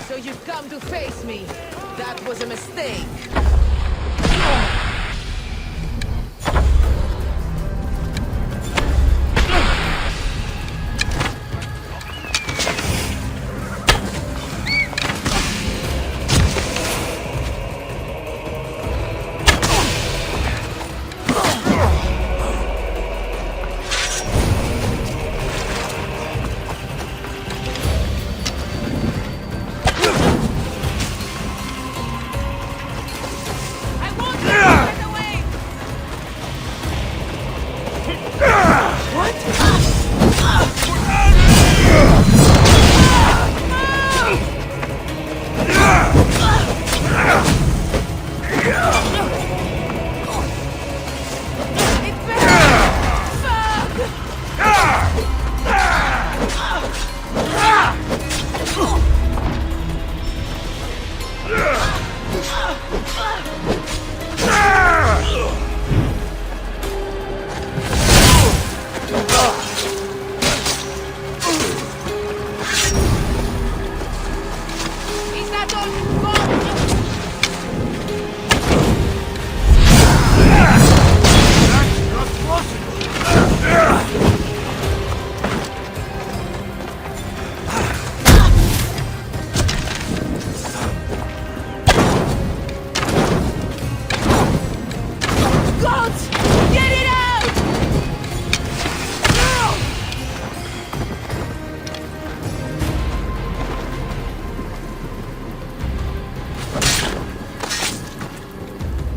So you've come to face me. That was a mistake.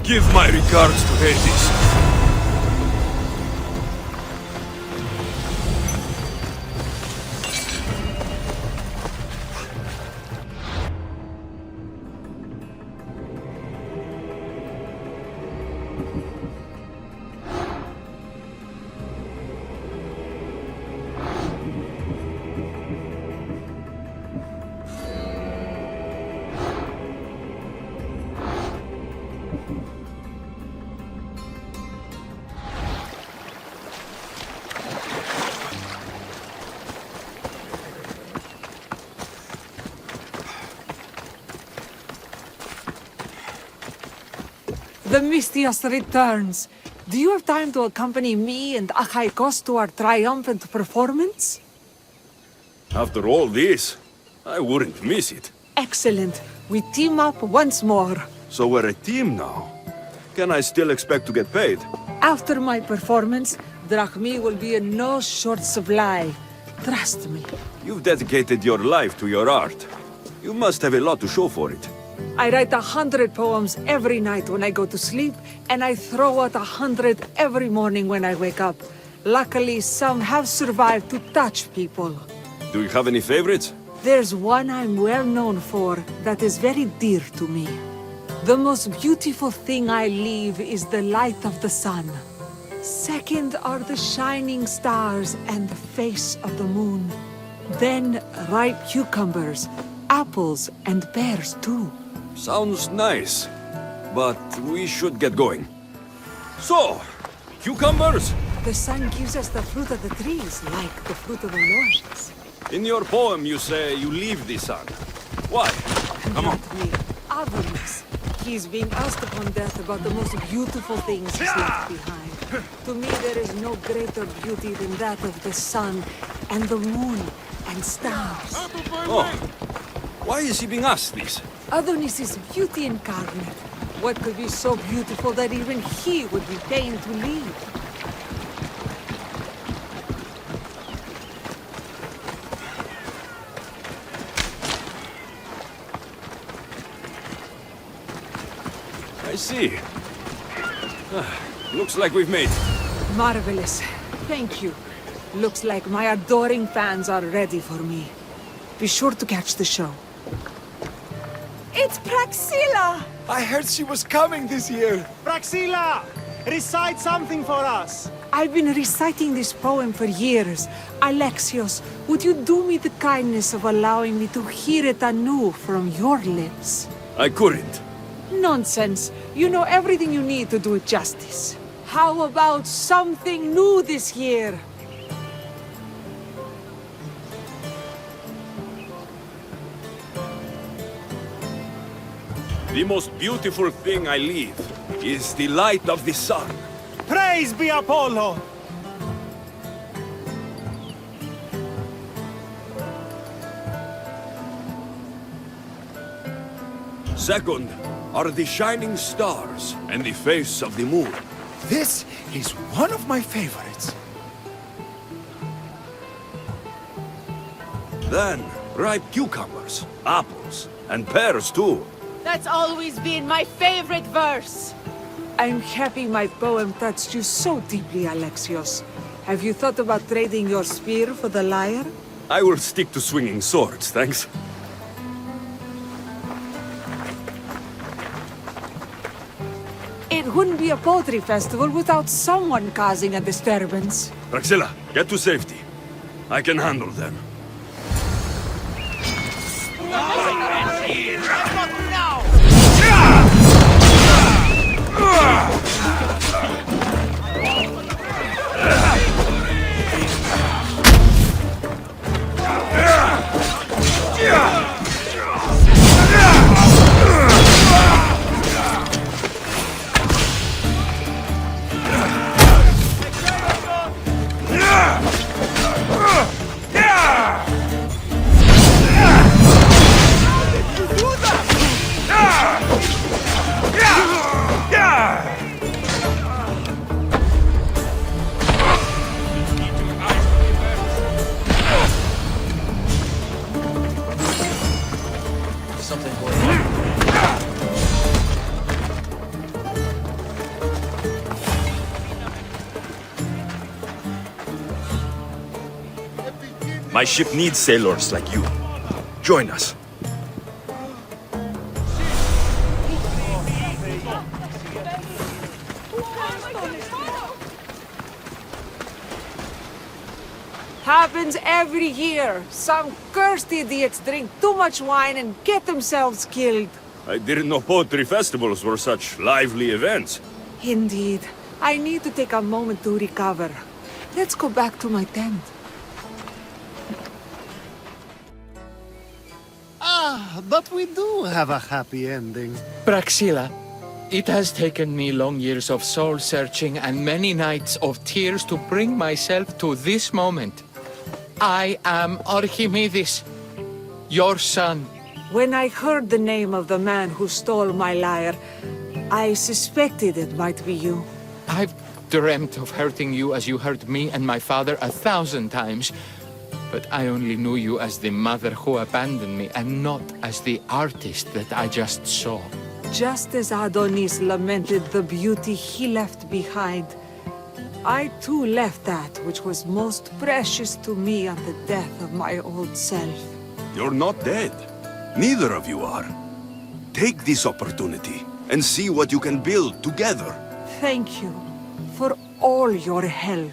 Give my regards to Hades. The misthios returns. Do you have time to accompany me and Achaikos to our triumphant performance? After all this, I wouldn't miss it. Excellent. We team up once more. So we're a team now. Can I still expect to get paid? After my performance, drachmi will be in no short supply. Trust me. You've dedicated your life to your art. You must have a lot to show for it. I write 100 poems every night when I go to sleep, and I throw out 100 every morning when I wake up. Luckily, some have survived to touch people. Do you have any favorites? There's one I'm well known for that is very dear to me. The most beautiful thing I leave is the light of the sun. Second are the shining stars and the face of the moon. Then ripe cucumbers, apples, and pears too. Sounds nice, but we should get going. So, cucumbers? The sun gives us the fruit of the trees, like the fruit of the loins. In your poem you say you leave the sun. Why? Come on. Not me, Adonis. He's being asked upon death about the most beautiful things he's left behind. To me, there is no greater beauty than that of the sun, and the moon, and stars. Oh, why is he being asked this? Adonis is beauty incarnate. What could be so beautiful that even he would be pained to leave? I see. Looks like we've made it. Marvelous. Thank you. Looks like my adoring fans are ready for me. Be sure to catch the show. It's Praxilla! I heard she was coming this year. Praxilla! Recite something for us! I've been reciting this poem for years. Alexios, would you do me the kindness of allowing me to hear it anew from your lips? I couldn't. Nonsense. You know everything you need to do it justice. How about something new this year? The most beautiful thing I leave is the light of the sun. Praise be Apollo! Second are the shining stars and the face of the moon. This is one of my favorites. Then, ripe cucumbers, apples, and pears too. That's always been my favorite verse. I'm happy my poem touched you so deeply, Alexios. Have you thought about trading your spear for the lyre? I will stick to swinging swords, thanks. It wouldn't be a poetry festival without someone causing a disturbance. Praxilla, get to safety. I can handle them. My ship needs sailors like you. Join us. Happens every year. Some cursed idiots drink too much wine and get themselves killed. I didn't know poetry festivals were such lively events. Indeed. I need to take a moment to recover. Let's go back to my tent. But we do have a happy ending. Praxilla, it has taken me long years of soul-searching and many nights of tears to bring myself to this moment. I am Archimedes, your son. When I heard the name of the man who stole my lyre, I suspected it might be you. I've dreamt of hurting you as you hurt me and my father 1,000 times. But I only knew you as the mother who abandoned me, and not as the artist that I just saw. Just as Adonis lamented the beauty he left behind, I too left that which was most precious to me at the death of my old self. You're not dead. Neither of you are. Take this opportunity and see what you can build together. Thank you for all your help.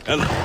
Hello.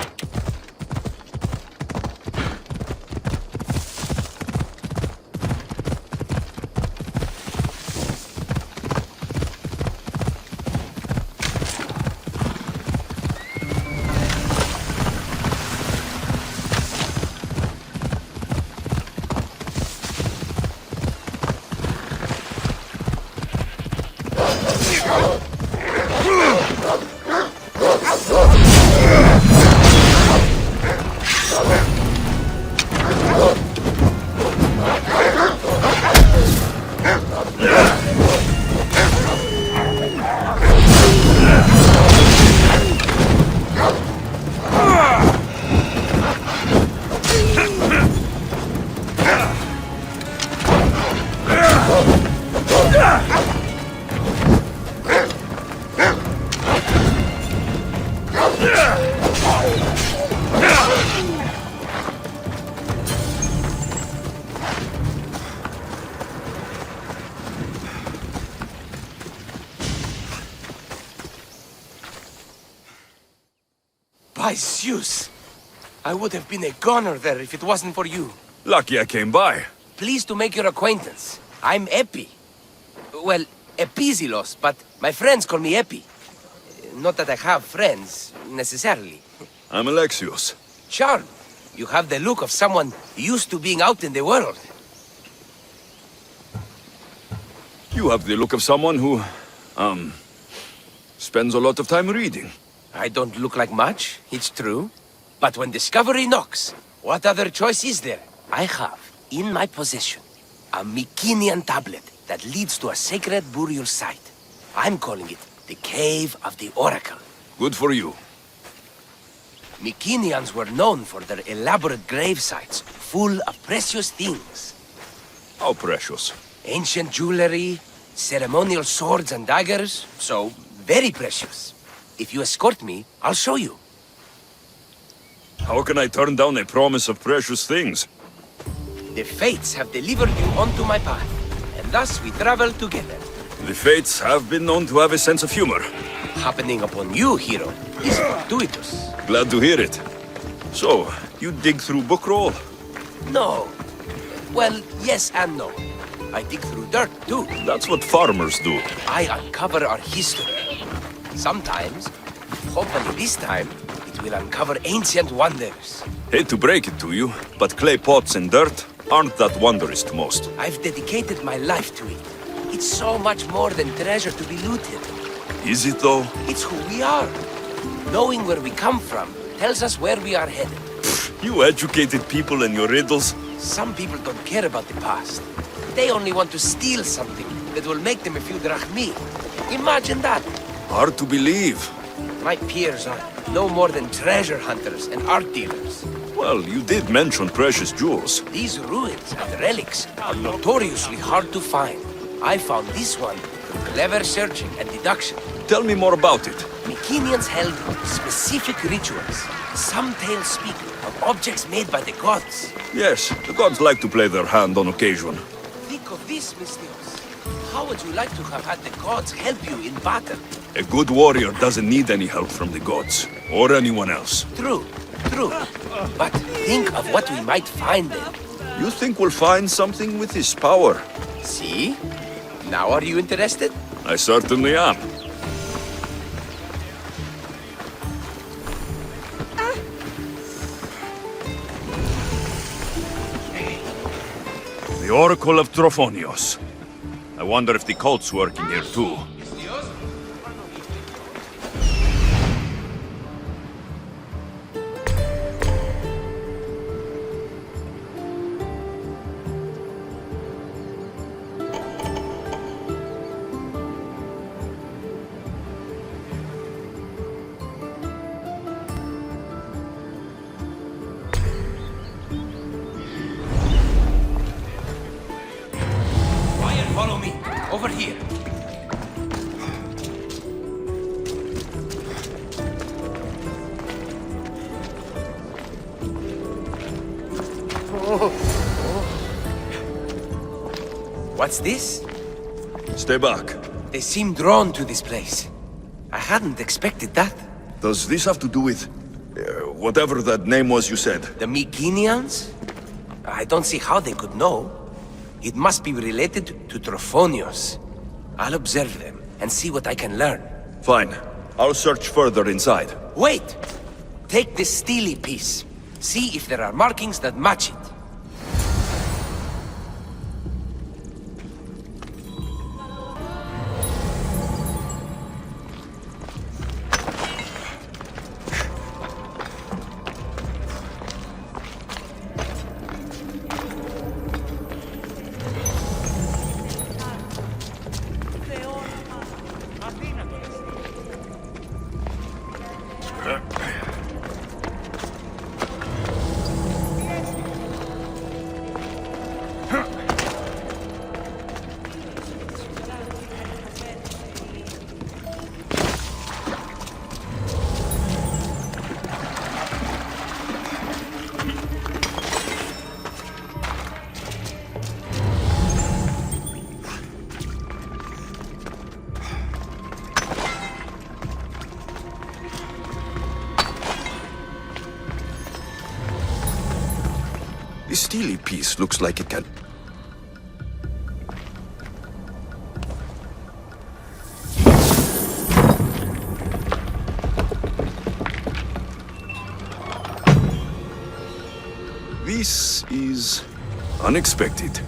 By Zeus! I would have been a goner there if it wasn't for you. Lucky I came by. Pleased to make your acquaintance. I'm Eppie. Well, Episilos, but my friends call me Eppie. Not that I have friends, necessarily. I'm Alexios. Charm, you have the look of someone used to being out in the world. You have the look of someone who, spends a lot of time reading. I don't look like much, it's true. But when discovery knocks, what other choice is there? I have, in my possession, a Mycenaean tablet that leads to a sacred burial site. I'm calling it the Cave of the Oracle. Good for you. Mycenaeans were known for their elaborate grave sites, full of precious things. How precious. Ancient jewelry, ceremonial swords and daggers, so very precious. If you escort me, I'll show you. How can I turn down a promise of precious things? The fates have delivered you onto my path, and thus we travel together. The fates have been known to have a sense of humor. Happening upon you, hero, is fortuitous. Glad to hear it. So, you dig through book roll? No. Well, yes and no. I dig through dirt, too. That's what farmers do. I uncover our history. Sometimes, hopefully this time, it will uncover ancient wonders. Hate to break it to you, but clay pots and dirt aren't that wondrous to most. I've dedicated my life to it. It's so much more than treasure to be looted. Is it though? It's who we are. Knowing where we come from tells us where we are headed. You educated people and your riddles. Some people don't care about the past. They only want to steal something that will make them a few drachmi. Imagine that. Hard to believe. My peers are no more than treasure hunters and art dealers. Well, you did mention precious jewels. These ruins and relics are notoriously hard to find. I found this one through clever searching and deduction. Tell me more about it. Mycenaeans held specific rituals. Some tales speak of objects made by the gods. Yes, the gods like to play their hand on occasion. Think of this, misthios. How would you like to have had the gods help you in battle? A good warrior doesn't need any help from the gods, or anyone else. True, true. But think of what we might find then. You think we'll find something with his power? See? Now are you interested? I certainly am. The Oracle of Trophonios. I wonder if the cult's working here too. Follow me. Over here. What's this? Stay back. They seem drawn to this place. I hadn't expected that. Does this have to do with... whatever that name was you said? The Mycenaeans? I don't see how they could know. It must be related to Trophonios. I'll observe them and see what I can learn. Fine. I'll search further inside. Wait! Take this steely piece. See if there are markings that match it. steely piece looks like it can... This is unexpected.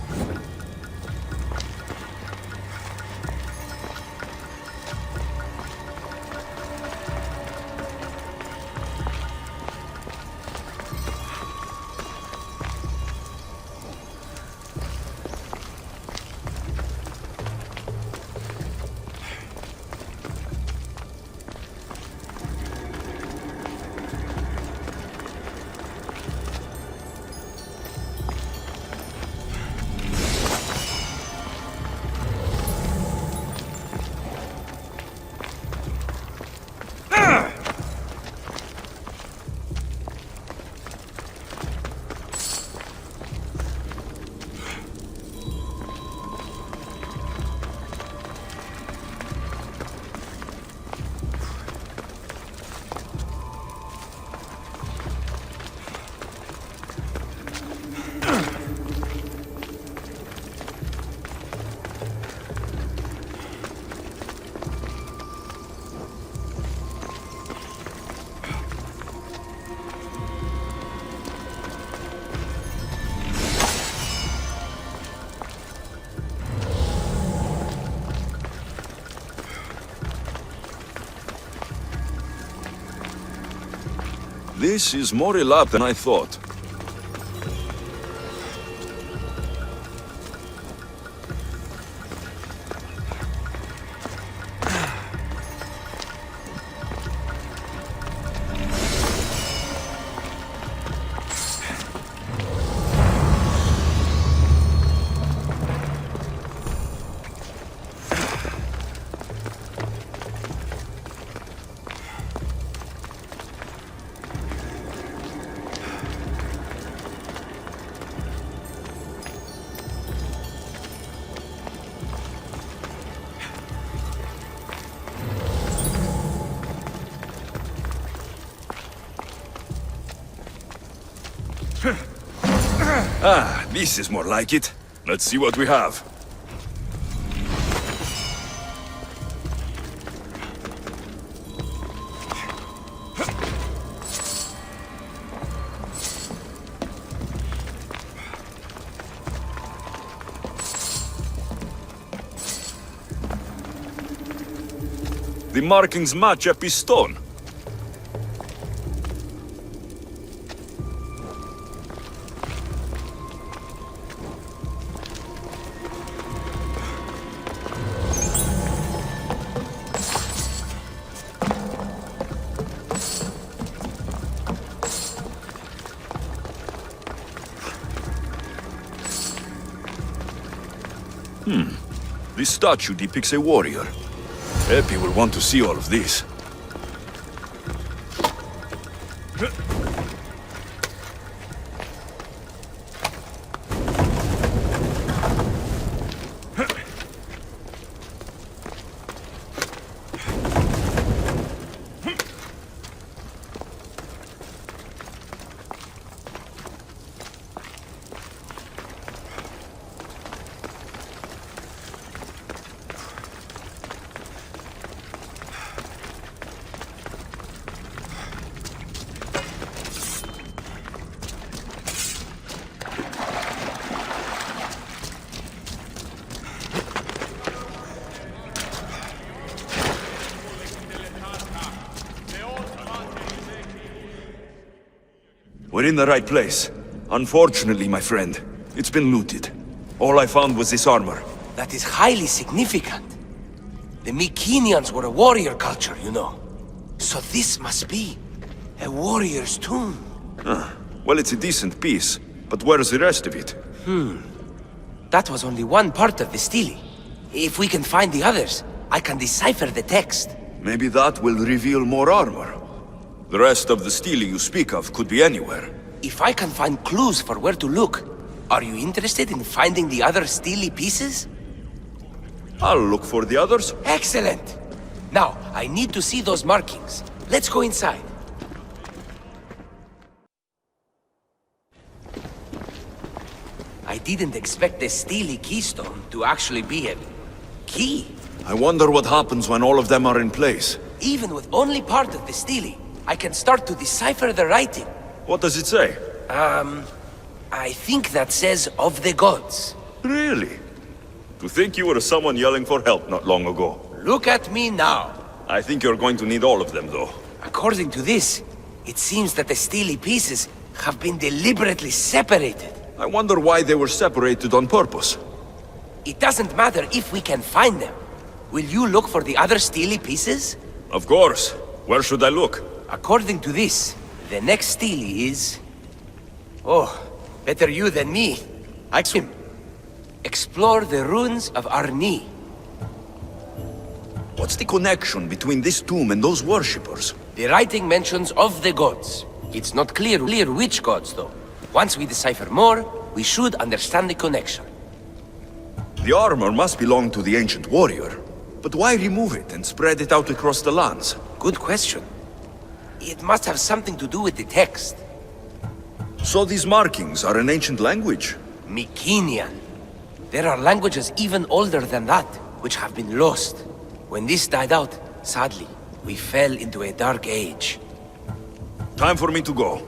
This is more elaborate than I thought. Ah, this is more like it. Let's see what we have. The markings match Eppie's stone. This statue depicts a warrior. Eppie will want to see all of this. We're in the right place. Unfortunately, my friend, it's been looted. All I found was this armor. That is highly significant. The Mycenaeans were a warrior culture, you know. So this must be a warrior's tomb. Well, it's a decent piece, but where's the rest of it? That was only one part of the stele. If we can find the others, I can decipher the text. Maybe that will reveal more armor. The rest of the stele you speak of could be anywhere. If I can find clues for where to look, are you interested in finding the other stele pieces? I'll look for the others. Excellent! Now, I need to see those markings. Let's go inside. didn't expect the steely keystone to actually be a key. I wonder what happens when all of them are in place. Even with only part of the stele, I can start to decipher the writing. What does it say? I think that says of the gods. Really? To think you were someone yelling for help not long ago. Look at me now. I think you're going to need all of them, though. According to this, it seems that the stele pieces have been deliberately separated. I wonder why they were separated on purpose. It doesn't matter if we can find them. Will you look for the other stele pieces? Of course. Where should I look? According to this, the next stele is... Oh, better you than me. I swim. Explore the ruins of Arni. What's the connection between this tomb and those worshippers? The writing mentions of the gods. It's not clear which gods, though. Once we decipher more, we should understand the connection. The armor must belong to the ancient warrior. But why remove it and spread it out across the lands? Good question. It must have something to do with the text. So these markings are in ancient language? Mycenaean. There are languages even older than that, which have been lost. When this died out, sadly, we fell into a dark age. Time for me to go.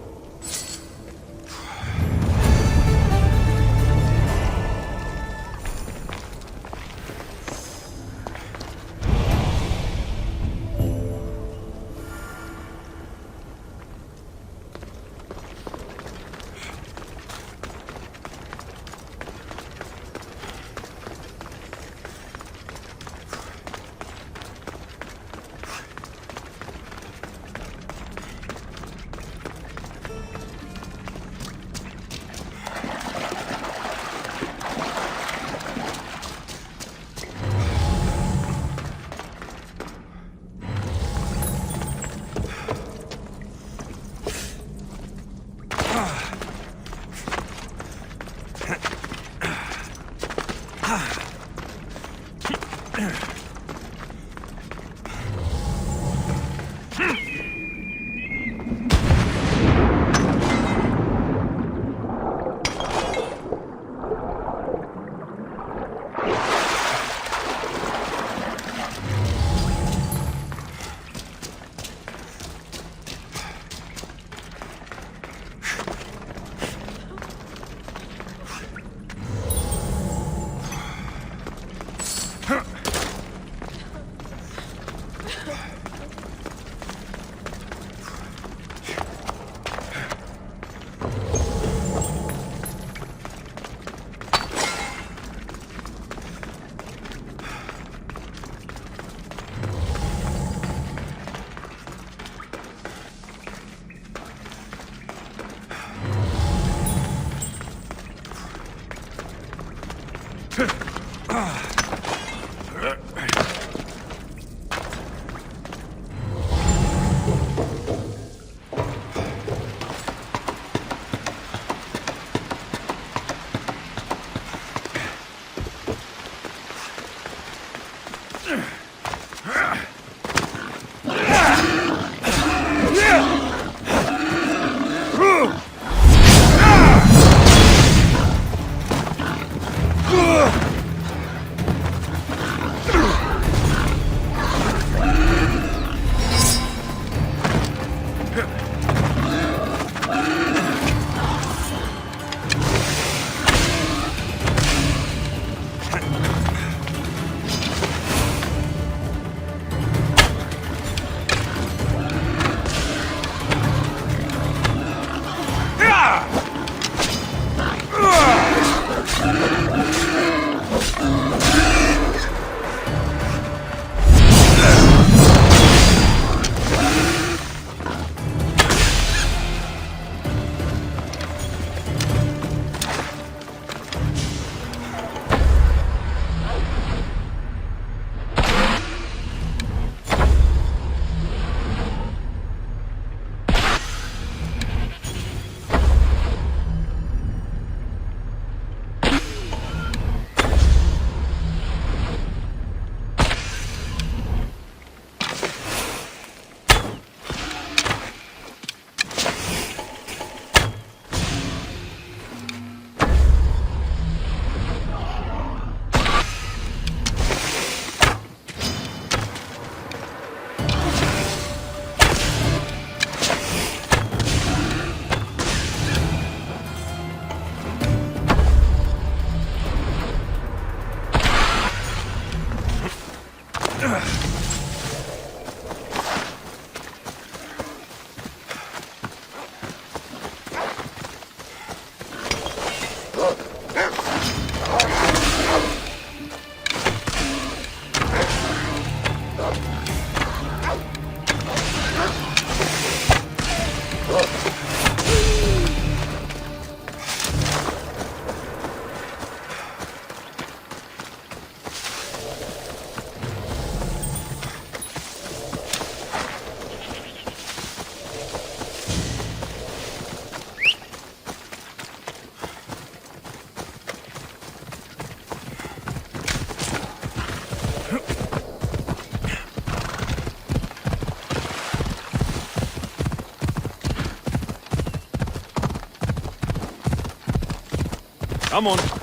Come on.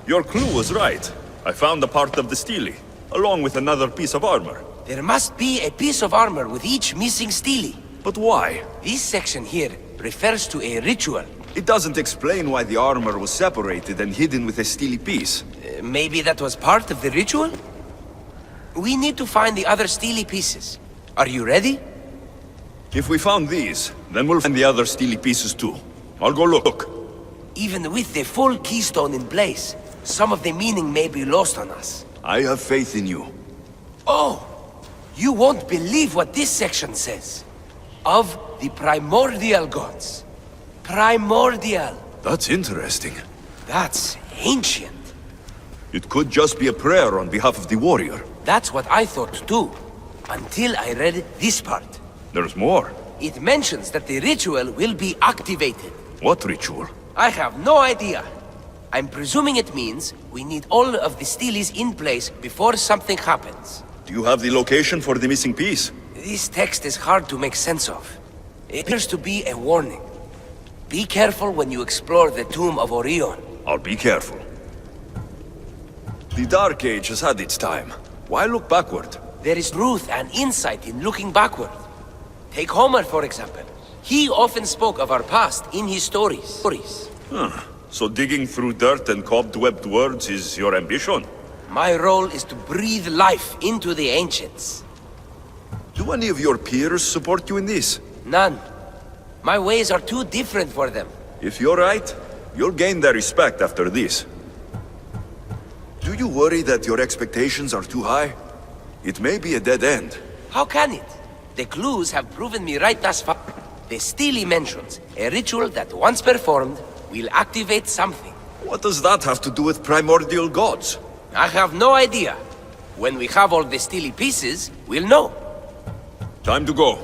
Your clue was right. I found a part of the stele, along with another piece of armor. There must be a piece of armor with each missing stele. But why? This section here refers to a ritual. It doesn't explain why the armor was separated and hidden with a steely piece. Maybe that was part of the ritual? We need to find the other stele pieces. Are you ready? If we found these, then we'll find the other steely pieces too. I'll go look. Even with the full keystone in place, some of the meaning may be lost on us. I have faith in you. Oh! You won't believe what this section says. Of the primordial gods. Primordial. That's interesting. That's ancient. It could just be a prayer on behalf of the warrior. That's what I thought too. Until I read this part. There's more. It mentions that the ritual will be activated. What ritual? I have no idea. I'm presuming it means we need all of the steles in place before something happens. Do you have the location for the missing piece? This text is hard to make sense of. It appears to be a warning. Be careful when you explore the tomb of Orion. I'll be careful. The Dark Age has had its time. Why look backward? There is truth and insight in looking backward. Take Homer, for example. He often spoke of our past in his stories. So digging through dirt and cobwebbed words is your ambition? My role is to breathe life into the ancients. Do any of your peers support you in this? None. My ways are too different for them. If you're right, you'll gain their respect after this. Do you worry that your expectations are too high? It may be a dead end. How can it? The clues have proven me right thus far. The stele mentions a ritual that once performed will activate something. What does that have to do with primordial gods? I have no idea. When we have all the stele pieces, we'll know. Time to go.